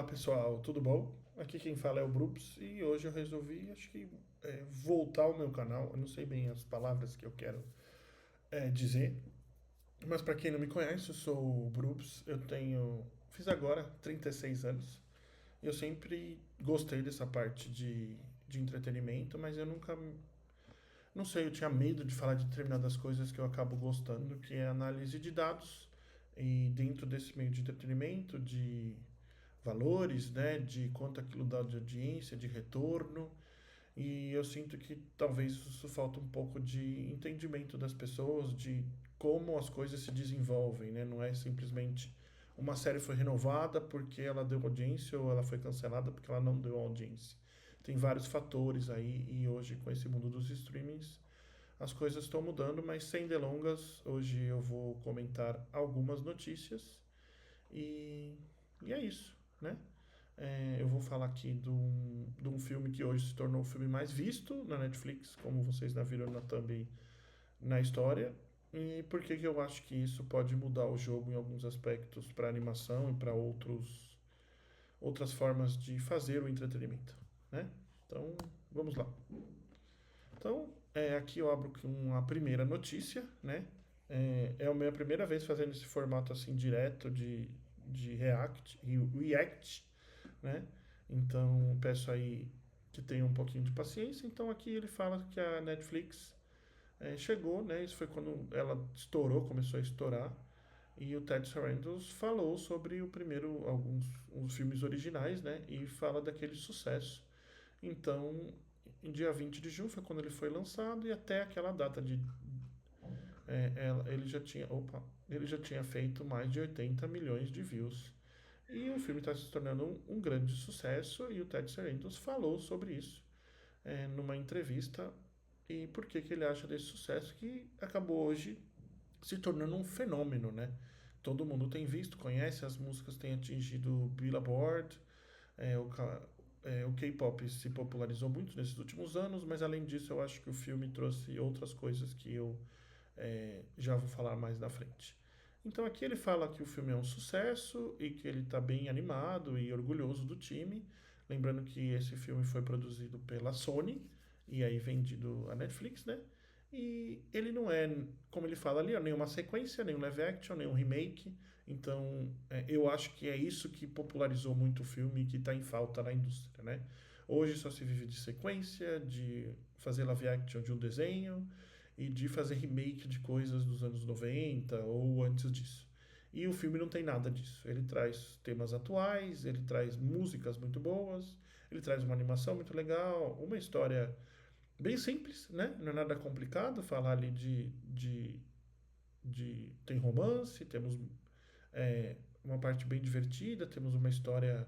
Pessoal, tudo bom? Aqui quem fala é o Brups e hoje eu resolvi, acho que, voltar ao meu canal. Eu não sei bem as palavras que eu quero dizer, mas para quem não me conhece, eu sou o Brups, fiz agora 36 anos. Eu sempre gostei dessa parte de entretenimento, mas eu nunca, não sei, eu tinha medo de falar de determinadas coisas que eu acabo gostando, que é análise de dados e dentro desse meio de entretenimento, de valores, né, de quanto aquilo dá de audiência, de retorno, e eu sinto que talvez isso falta um pouco de entendimento das pessoas, de como as coisas se desenvolvem, né? Não é simplesmente uma série foi renovada porque ela deu audiência ou ela foi cancelada porque ela não deu audiência. Tem vários fatores aí e hoje com esse mundo dos streamings as coisas estão mudando, mas sem delongas, hoje eu vou comentar algumas notícias e, e é isso, né? Eu vou falar aqui de um filme que hoje se tornou o filme mais visto na Netflix, como vocês já viram na thumb na história, e por que que eu acho que isso pode mudar o jogo em alguns aspectos para animação e para outras formas de fazer o entretenimento, né? Então, vamos lá. Então, aqui eu abro com uma primeira notícia, né? É a minha primeira vez fazendo esse formato assim direto de react, né? Então, peço aí que tenha um pouquinho de paciência. Então, aqui ele fala que a Netflix chegou, né? Isso foi quando ela estourou, começou a estourar. E o Ted Sarandos falou sobre o primeiro, alguns uns filmes originais, né? E fala daquele sucesso. Então, em dia 20 de junho foi quando ele foi lançado e até aquela data ele já tinha feito mais de 80 milhões de views. E o filme está se tornando um grande sucesso e o Ted Sarandos falou sobre isso numa entrevista e por que, que ele acha desse sucesso que acabou hoje se tornando um fenômeno, né? Todo mundo tem visto, conhece, as músicas têm atingido o Billboard, é, o, o K-pop se popularizou muito nesses últimos anos, mas além disso eu acho que o filme trouxe outras coisas que eu já vou falar mais na frente. Então aqui ele fala que o filme é um sucesso e que ele está bem animado e orgulhoso do time. Lembrando que esse filme foi produzido pela Sony e aí vendido à Netflix, né? E ele não é, como ele fala ali, ó, nenhuma sequência, nenhum live action, nenhum remake. Então eu acho que é isso que popularizou muito o filme e que está em falta na indústria, né? Hoje só se vive de sequência, de fazer live action de um desenho e de fazer remake de coisas dos anos 90 ou antes disso. E o filme não tem nada disso. Ele traz temas atuais, ele traz músicas muito boas, ele traz uma animação muito legal, uma história bem simples, né? Não é nada complicado falar ali tem romance, temos uma parte bem divertida, temos uma história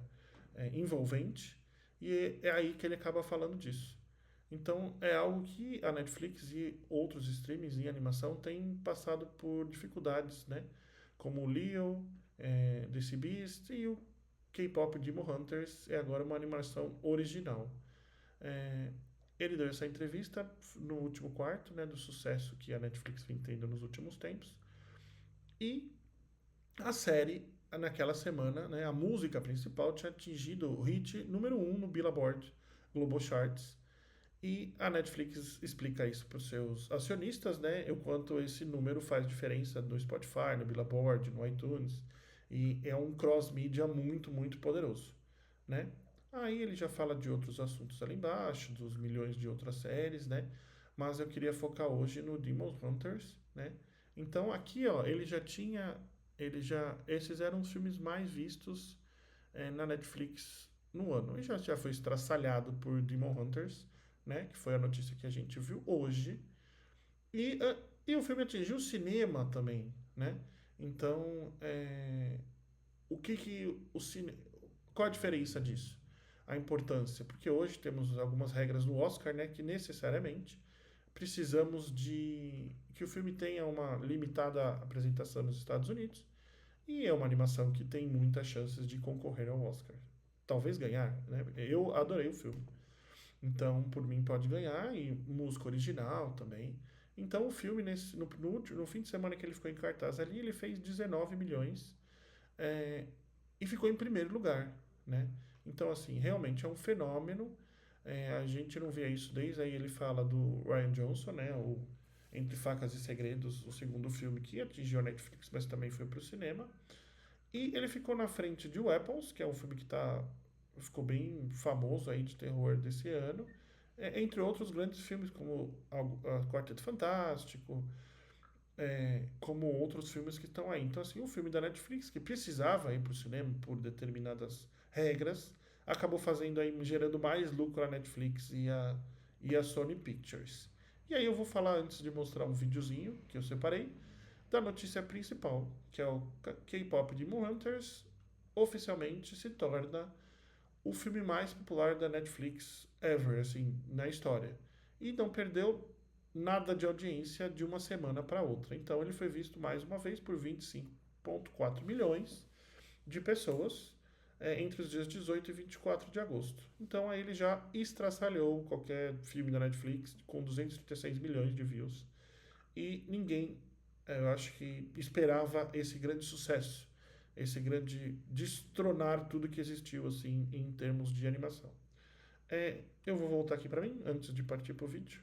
envolvente, e é aí que ele acaba falando disso. Então é algo que a Netflix e outros streamings em animação têm passado por dificuldades, né? Como o Leo, DC Beast e o K-pop Demon Hunters é agora uma animação original. É, ele deu essa entrevista no último quarto, né, do sucesso que a Netflix vem tendo nos últimos tempos. E a série, naquela semana, né, a música principal tinha atingido o hit número um no Billboard Global Charts. E a Netflix explica isso para os seus acionistas, né? O quanto esse número faz diferença no Spotify, no Billboard, no iTunes. E é um cross-mídia muito, muito poderoso, né? Aí ele já fala de outros assuntos ali embaixo, dos milhões de outras séries, né? Mas eu queria focar hoje no Demon Hunters, né? Então aqui, ó, esses eram os filmes mais vistos na Netflix no ano. E já foi estraçalhado por Demon Hunters, né? Que foi a notícia que a gente viu hoje. E o filme atingiu o cinema também, né? Então, o que que o cine... qual a diferença disso? A importância, porque hoje temos algumas regras no Oscar, né, que necessariamente precisamos de que o filme tenha uma limitada apresentação nos Estados Unidos e é uma animação que tem muitas chances de concorrer ao Oscar. Talvez ganhar, né? Eu adorei o filme. Então, por mim, pode ganhar. E música original também. Então, o filme, no fim de semana que ele ficou em cartaz ali, ele fez 19 milhões é, e ficou em primeiro lugar. né? Então, assim, realmente é um fenômeno. A gente não vê isso desde aí. Ele fala do Ryan Johnson, né? O Entre Facas e Segredos, o segundo filme que atingiu a Netflix, mas também foi para o cinema. E ele ficou na frente de Weapons, que é um filme que ficou bem famoso aí de terror desse ano. Entre outros grandes filmes, como Quarteto Fantástico, como outros filmes que estão aí. Então, assim, o filme da Netflix, que precisava ir para o cinema por determinadas regras, acabou fazendo aí, gerando mais lucro a Netflix e a Sony Pictures. E aí eu vou falar, antes de mostrar um videozinho que eu separei, da notícia principal, que é o K-pop Demon Hunters oficialmente se torna o filme mais popular da Netflix ever, assim, na história. E não perdeu nada de audiência de uma semana para outra. Então ele foi visto mais uma vez por 25,4 milhões de pessoas entre os dias 18 e 24 de agosto. Então aí ele já estraçalhou qualquer filme da Netflix com 236 milhões de views. E ninguém, eu acho que esperava esse grande sucesso, esse grande destronar tudo que existiu assim em termos de animação. Eu vou voltar aqui para mim antes de partir para o vídeo.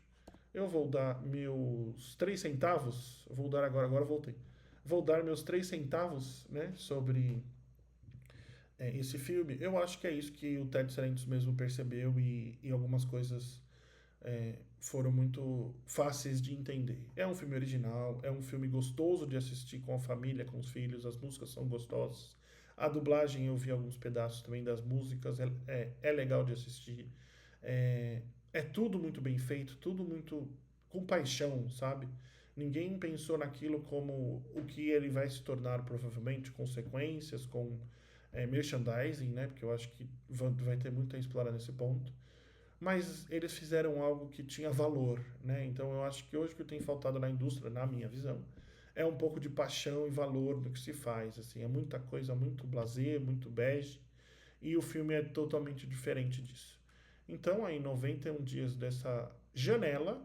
Eu vou dar meus 3 centavos. Vou dar agora voltei. Vou dar meus 3 centavos, né, sobre esse filme. Eu acho que é isso que o Ted Sarandos mesmo percebeu e algumas coisas foram muito fáceis de entender. É um filme original, é um filme gostoso de assistir com a família, com os filhos, as músicas são gostosas. A dublagem, eu vi alguns pedaços também das músicas, é legal de assistir. É tudo muito bem feito, tudo muito com paixão, sabe? Ninguém pensou naquilo como o que ele vai se tornar, provavelmente, consequências, com merchandising, né? Porque eu acho que vai ter muito a explorar nesse ponto. Mas eles fizeram algo que tinha valor, né? Então eu acho que hoje o que tem faltado na indústria, na minha visão, é um pouco de paixão e valor no que se faz, assim, é muita coisa muito blasé, muito bege, e o filme é totalmente diferente disso. Então, aí 91 dias dessa janela,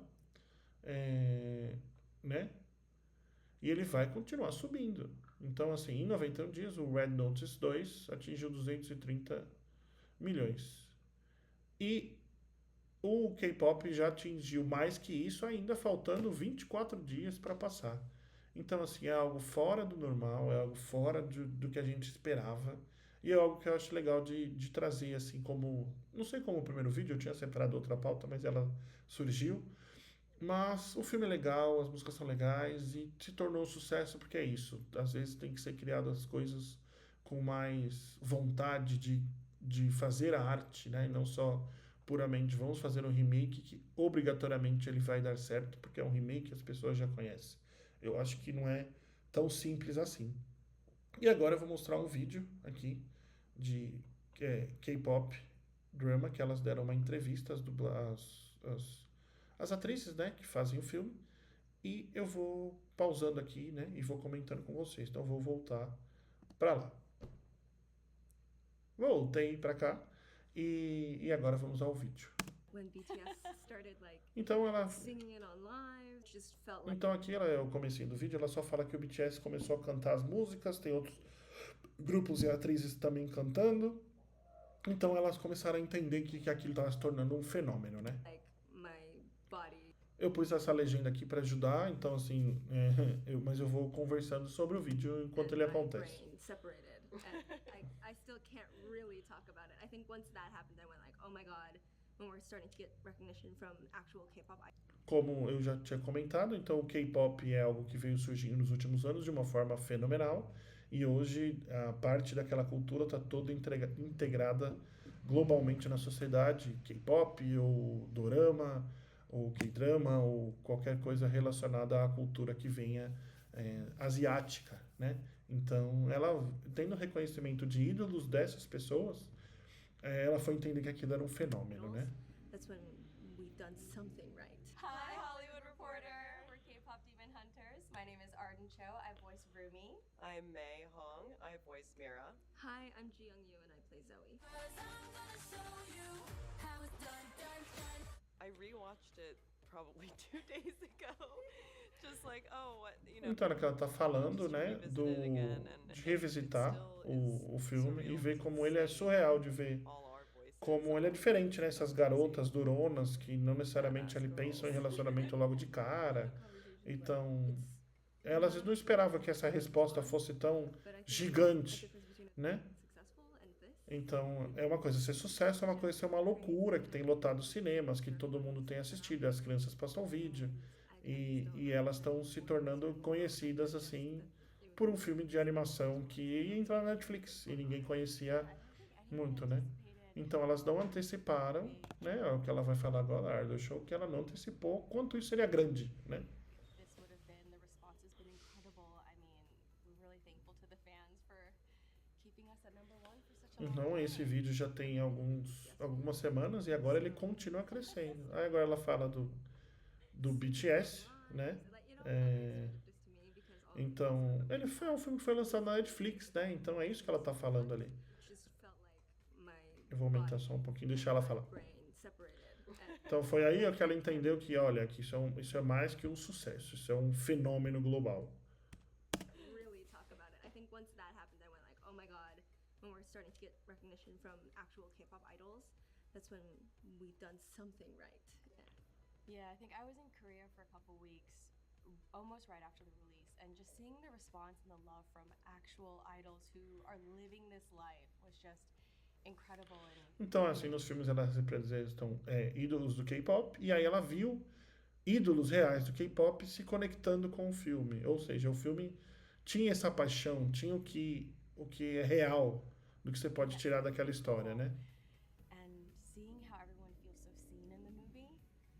né? E ele vai continuar subindo. Então, assim, em 91 dias, o Red Notice 2 atingiu 230 milhões. E o K-pop já atingiu mais que isso, ainda faltando 24 dias para passar. Então, assim, é algo fora do normal, é algo fora do que a gente esperava. E é algo que eu acho legal de trazer, assim, como. Não sei como o primeiro vídeo, eu tinha separado outra pauta, mas ela surgiu. Mas o filme é legal, as músicas são legais e se tornou um sucesso porque é isso. Às vezes tem que ser criado as coisas com mais vontade de fazer a arte, né? E não só puramente vamos fazer um remake que obrigatoriamente ele vai dar certo porque é um remake que as pessoas já conhecem. Eu acho que não é tão simples assim. E agora eu vou mostrar um vídeo aqui de K-pop drama que elas deram uma entrevista as atrizes, né, que fazem o filme, e eu vou pausando aqui, né, e vou comentando com vocês. Então eu vou voltar para lá. Voltei para cá e agora vamos ao vídeo. Então ela Então aqui ela é o comecinho do vídeo, ela só fala que o BTS começou a cantar as músicas, tem outros grupos e atrizes também cantando. Então elas começaram a entender que aquilo estava se tornando um fenômeno, né? Eu pus essa legenda aqui para ajudar, então assim, mas eu vou conversando sobre o vídeo enquanto ele acontece. I still can't really talk about it. I think once that happened, I went like, oh my god, when we're starting to get recognition from actual K-pop idols. Como eu já tinha comentado, então o K-pop é algo que veio surgindo nos últimos anos de uma forma fenomenal e hoje a parte daquela cultura está toda integrada globalmente na sociedade, K-pop ou dorama ou K-drama ou qualquer coisa relacionada à cultura que venha asiática, né? Então, ela tendo reconhecimento de ídolos dessas pessoas, ela foi entender que aquilo era um fenômeno, né? That's when we've done something right. Hi, Hollywood Reporter. We're K-pop Demon Hunters. My name is Arden Cho. I voice Rumi. I'm Mei Hong. I voice Mira. Hi, I'm Ji Young Yu and I play Zoe. I rewatched it probably 2 days ago Just like, oh, what, you know. Então, é que ela tá falando, just né, revisit it again, and de it revisitar still is o filme e surreal ver to como ele é see surreal de ver. all our voices Como ele é on diferente, né? it. So Essas crazy. garotas duronas que não necessariamente ali Badass pensam em girls. relacionamento logo de cara. Conversations where Então, it's elas not não esperavam que essa as resposta fun, fosse tão but I think the gigante, difference between né? successful and this Então, é uma coisa ser sucesso, é uma coisa ser uma loucura, que tem lotado cinemas, que todo mundo tem assistido, e as crianças postam vídeo, e elas estão se tornando conhecidas, assim, por um filme de animação que ia entrar na Netflix, e ninguém conhecia muito, né? Então, elas não anteciparam, né? É o que ela vai falar agora, a Ardor Show, que ela não antecipou quanto isso seria grande, né? This would have been, the response has been incredible. I mean, we're really thankful to the fans for keeping us at #1 for such a long Então, time. esse vídeo já tem algumas semanas e agora ele continua crescendo. Aí agora ela fala do BTS, né? Então, ele foi um filme que foi lançado na Netflix, né? Então é isso que ela tá falando ali. Eu vou aumentar só um pouquinho, deixar ela falar. Então foi aí que ela entendeu que, olha, que isso é mais que um sucesso, isso é um fenômeno global. really talk about it. I think once that happened, I went like, oh my god, when we're starting to get recognition from actual K-pop idols, that's when we've done something right. Yeah, I think I was in Korea for a couple weeks, almost right after the release, and just seeing the response and the love from actual idols who are living this life was just incredible. Então, assim, nos filmes ela representam ídolos do K-pop, e aí ela viu ídolos reais do K-pop se conectando com o filme. Ou seja, o filme tinha essa paixão, tinha o que é real, do que você pode tirar daquela história, né? And seeing how everyone feels so seen in the movie,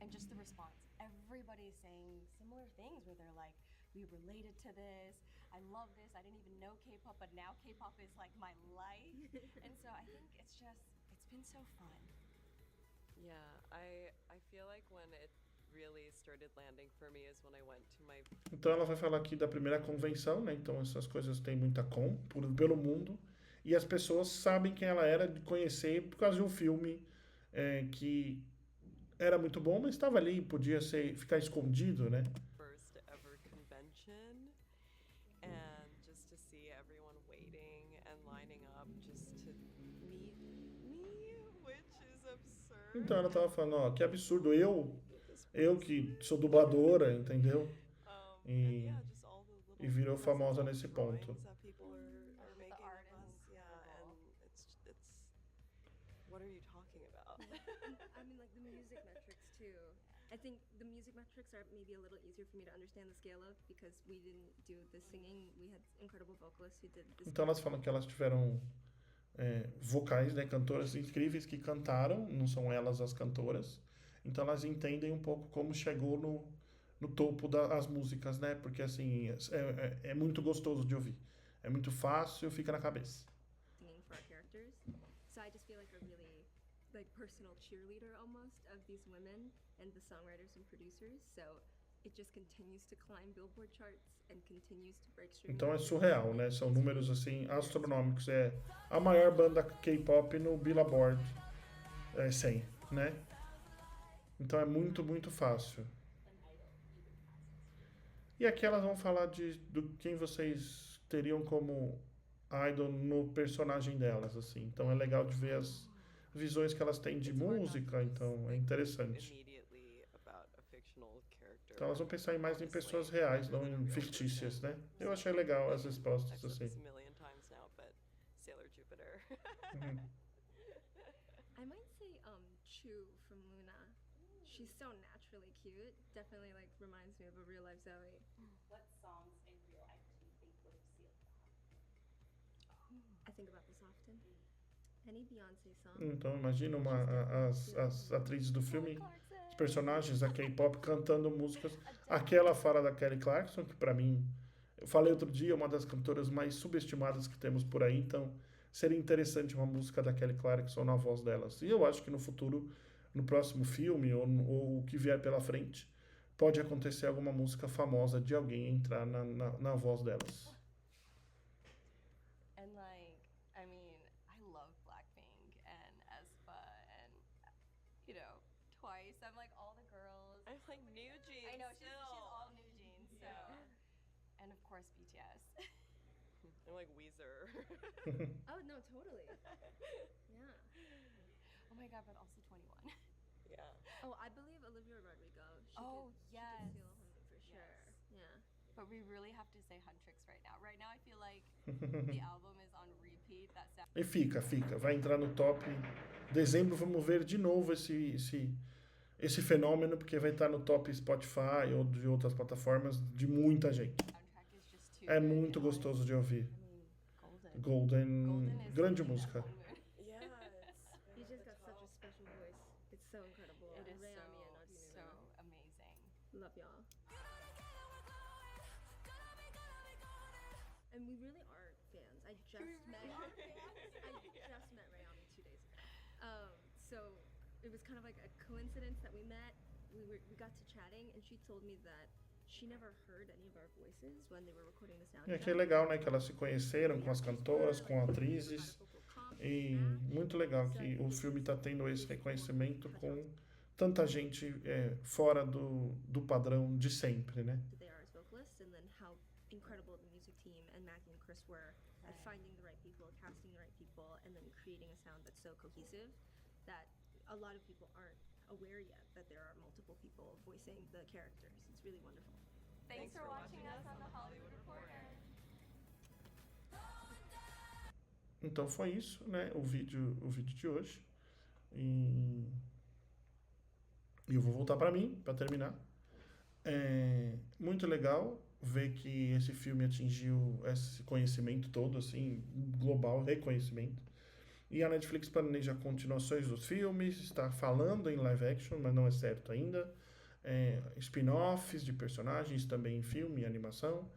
and just the response. Everybody's saying similar things where they're like, we related to this, I love this, I didn't even know K-pop, but now K-pop is like my life. And so I think it's been so fun. Yeah, I feel like when it really started landing for me is when I went to my Então ela vai falar aqui da primeira convenção, né? Então essas coisas têm muita pelo mundo. E as pessoas sabem quem ela era de conhecer por causa de um filme que era muito bom, mas estava ali, podia ficar escondido, né? first ever convention, and just to see everyone waiting and lining up just to meet me, which is absurd. Então ela tava falando, ó, que absurdo, eu que sou dubladora, entendeu? And E, yeah, just all the little e virou famosa nesse drawings ponto. that people are The making art of is us. Yeah, incredible. and it's what are you talking about? I mean, like the music metrics too. I think the music metrics are maybe a little easier for me to understand the scale of because we didn't do the singing. We had incredible vocalists who did this. Então elas falam que elas tiveram vocais, né, cantoras incríveis que cantaram, não são elas as cantoras. Então elas entendem um pouco como chegou no topo das músicas, né? Porque assim, é muito gostoso de ouvir. É muito fácil, fica na cabeça. Singing for our characters. So I just feel like a really like personal cheerleader almost of these women and the songwriters and producers. So it just continues to climb Billboard charts and continues to break streaming. Então é surreal, né? São números assim astronômicos. É a maior banda K-pop no Billboard 100, né? Então é muito, muito fácil. E aqui elas vão falar do quem vocês teriam como idol no personagem delas, assim. Então é legal de ver as visões que elas têm de música, então é interessante. Immediately about a fictional character. Então elas vão pensar mais em pessoas reais, não em fictícias, né? Eu achei legal as respostas, I've said assim. this a million times now, but Sailor Jupiter. Uhum. I might say Chu from Luna. She's so naturally cute. Definitely like reminds me of a real life Zoe. What songs in real life do you think would have sealed that? I think about this often. Any Beyonce song. Então imagina as atrizes do filme, os personagens da K-pop cantando músicas. Aquela fala da Kelly Clarkson, que pra mim, eu falei outro dia, é uma das cantoras mais subestimadas que temos por aí, então seria interessante uma música da Kelly Clarkson na voz delas. E eu acho que no futuro, no próximo filme ou o que vier pela frente, pode acontecer alguma música famosa de alguém entrar na voz delas. And like, I mean, I love Blackpink and aespa and, you know, Twice. I'm like all the girls. I'm like new jeans. I know, she's still. all new jeans. course, BTS. I'm like Weezer. Oh no, totally. Yeah. Oh my god, but also 21. Yeah. Oh, I believe Olivia Rodrigo. Oh, She yes. could steal him for sure. Yes. Yeah. But we really have to say Huntrix right now. Right now, I feel like the album is on repeat. That sound. E fica. Vai entrar no top. Dezembro vamos ver de novo esse fenômeno, porque vai estar no top Spotify ou de outras plataformas de muita gente. Soundtrack is just too É good, muito and gostoso de ouvir. I mean, Golden. Golden, Golden is grande singing música. at Full Moon. Yeah, He's just got such a special voice. It's so incredible. It is Rayami so, and Audrey so Nuna. amazing. Love y'all. And we really are fans. I just met Rayami 2 days ago. So it was kind of like a coincidence that we met. We got to chatting, and she told me that she never heard any of our voices when they were recording the E soundtrack. aqui é legal, né? Que elas se conheceram com as cantoras, com atrizes. E muito legal que o filme está tendo esse reconhecimento com tanta gente fora do padrão de sempre, né? They are as vocalists, and then how incredible the music team and Maggie and Chris were at Right. finding the right people, casting the right people, and then creating a sound that's so cohesive that a lot of people aren't aware yet that there are multiple people voicing the characters. It's really wonderful. Thanks for watching us on the Hollywood Reporter. Então foi isso, né? O vídeo de hoje. E eu vou voltar para mim, para terminar. É muito legal ver que esse filme atingiu esse conhecimento todo, assim, global, reconhecimento. E a Netflix planeja continuações dos filmes, está falando em live action, mas não é certo ainda. Spin-offs de personagens também em filme e animação.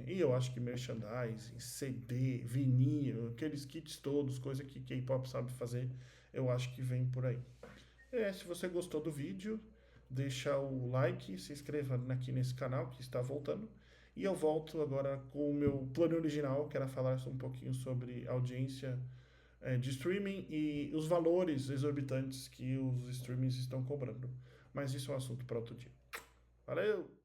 E eu acho que merchandising, CD, vinil, aqueles kits todos, coisa que K-pop sabe fazer, eu acho que vem por aí. Se você gostou do vídeo, deixa o like, se inscreva aqui nesse canal que está voltando. E eu volto agora com o meu plano original, que era falar um pouquinho sobre audiência de streaming e os valores exorbitantes que os streamings estão cobrando. Mas isso é um assunto para outro dia. Valeu!